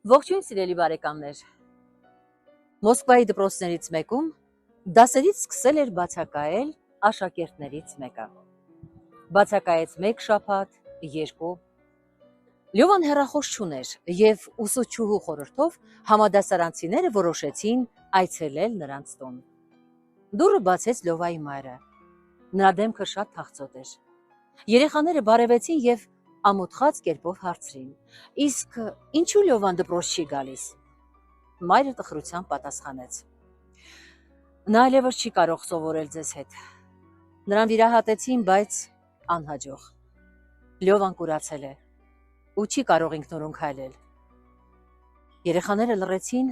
Ողջույն սիրելի բարեկամներ։ Մոսկվայի դպրոցներից մեկում դասերից սկսել էր բացակայել աշակերտներից մեկը։ Բացակայեց 1 շաբաթ, 2։ Լյովան հեռախոս չուներ եւ ուսուցչուհու խորհրդով համադասարանցիները որոշեցին այցելել նրանց տուն։ Դուռը բացեց Լյովայի մայրը։ Նրա դեմքը շատ թախծոտ էր։ Երեխաները բարևեցին եւ ամոթխած կերպով հարցրին. Իսկ ինչու Լյովան դպրոց չի գալիս։ Մայրը տխրությամբ պատասխանեց. Նա այլևս չի կարող սովորել ձեզ հետ։ Նրան վիրահատեցին, բայց անհաջող։ Լյովան կուրացել է ու չի կարող ինքնուրույն քայլել։ Երեխաները լռեցին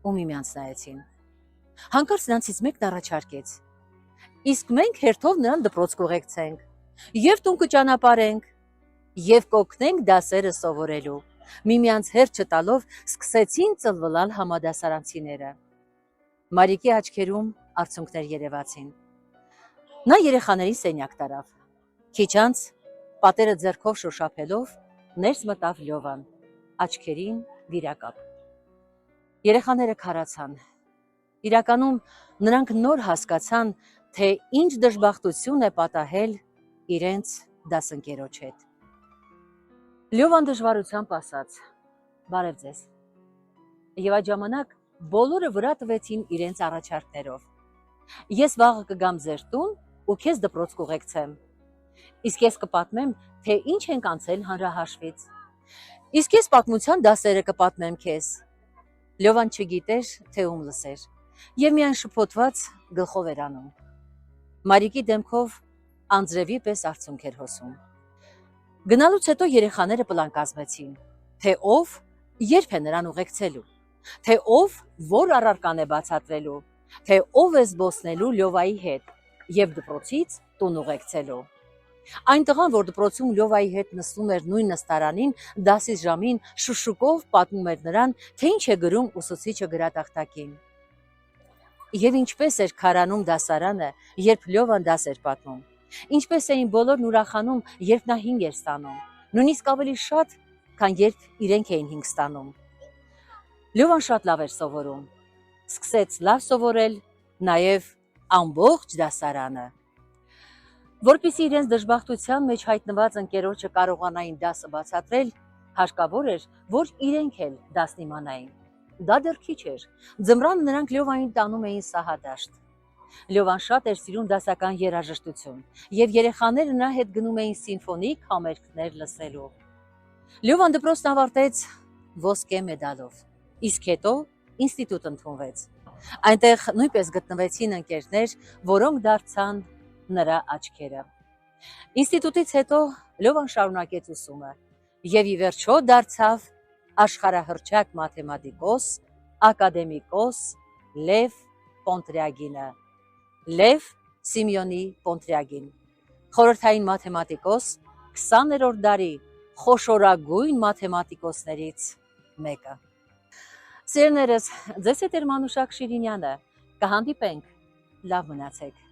ու միմյանց նայեցին։ Հանկարծ նրանցից մեկն առաջարկեց. Իսկ մենք հերթով նրան դպրոց կուղեկցենք եւ տուն կճանապարհենք եւ կօգնենք դասերը սովորելու։ Միմյանց հերթ չտալով սկսեցին ծլվլալ համադասարանցիները։ Մարիկի աչքերում արցունքներ երևացին։ Նա երեխաների սենյակ տարավ։ Քիչ անց պատերը ձեռքով շոշափելով ներս մտավ Լյովան, աչքերին վիրակապ։ Երեխաները քարացան։ Իրականում նրանք նոր հասկացան, թե ինչ դժբախտություն է պատահել իրենց դասընկերոջ հետ։ Լյովան դժվարությամբ ասաց. Բարև ձեզ։ Եվ այդ ժամանակ բոլորը վրա տվեցին իրենց առաջարկներով։ Ես վաղը կգամ ձեր տուն ու քեզ դպրոց կուղեկցեմ։ Իսկ ես կպատմեմ, թե ինչ ենք անցել հանրահաշվից։ Իսկ ես պատմության դասերը կպատմեմ քեզ։ Լյովան չգիտեր, թե ում լսեր, եւ միայն շփոթված գլխով էր անում։ Մարիկի դեմքով անձրևի պես արցունք էր հոսում։ Գնալուց հետո երեխաները պլան կազմեցին, թե ով երբ է նրան ուղեկցելու, թե ով որ առարկան է բացատրելու, թե ով է զբոսնելու Լյովայի հետ եւ դպրոցից տուն ուղեկցելու։ Այն տղան, որ դպրոցում Լյովայի հետ նստում էր նույն նստարանին, դասի ժամին շուշուկով պատմում էր նրան, թե ինչ է գրում ուսուցիչը գրատախտակին։ Եվ ինչպես էր քարանում դասարանը, երբ Լյովան դաս էր պատմում։ Ինչպես էին բոլորն ուրախանում, երբ նա 5 էր ստանում, նույնիսկ ավելի շատ, քան երբ իրենք էին 5 ստանում։ Լյովան շատ լավ էր սովորում։ Սկսեց լավ սովորել նաև ամբողջ դասարանը։ Որպեսզի իրենց դժբախտության մեջ հայտնված ընկերոջը կարողանային դասը բացատրել, հարկավոր էր, որ իրենք էլ դասն իմանային։ Դա դեռ քիչ էր։ Ձմռանը նրանք Լյովային տանում էին սահադաշտ։ Լյովան շատ էր սիրում դասական երաժշտություն, եւ երեխաները նրա հետ գնում էին սիմֆոնիկ համերգներ լսելու։ Լյովան դպրոցն ավարտեց ոսկե մեդալով, իսկ հետո ինստիտուտ ընդունվեց։ Այնտեղ նույնպես գտնվեցին ընկերներ, որոնք դարձան նրա աչքերը։ Ինստիտուտից հետո Լյովան շարունակեց ուսումը եւ ի վերջո դարձավ աշխարհահռչակ մաթեմատիկոս, ակադեմիկոս Լև Պոնտրյագինը, Լև Սիմեոնի Պոնտրյագին, խորհրդային մաթեմատիկոս, 20-րդ դարի խոշորագույն մաթեմատիկոսներից մեկը։ Սիրելիներս, ձեզ հետ էր Մանուշակ Շիրինյանը, կհանդիպենք, լավ մնացեք։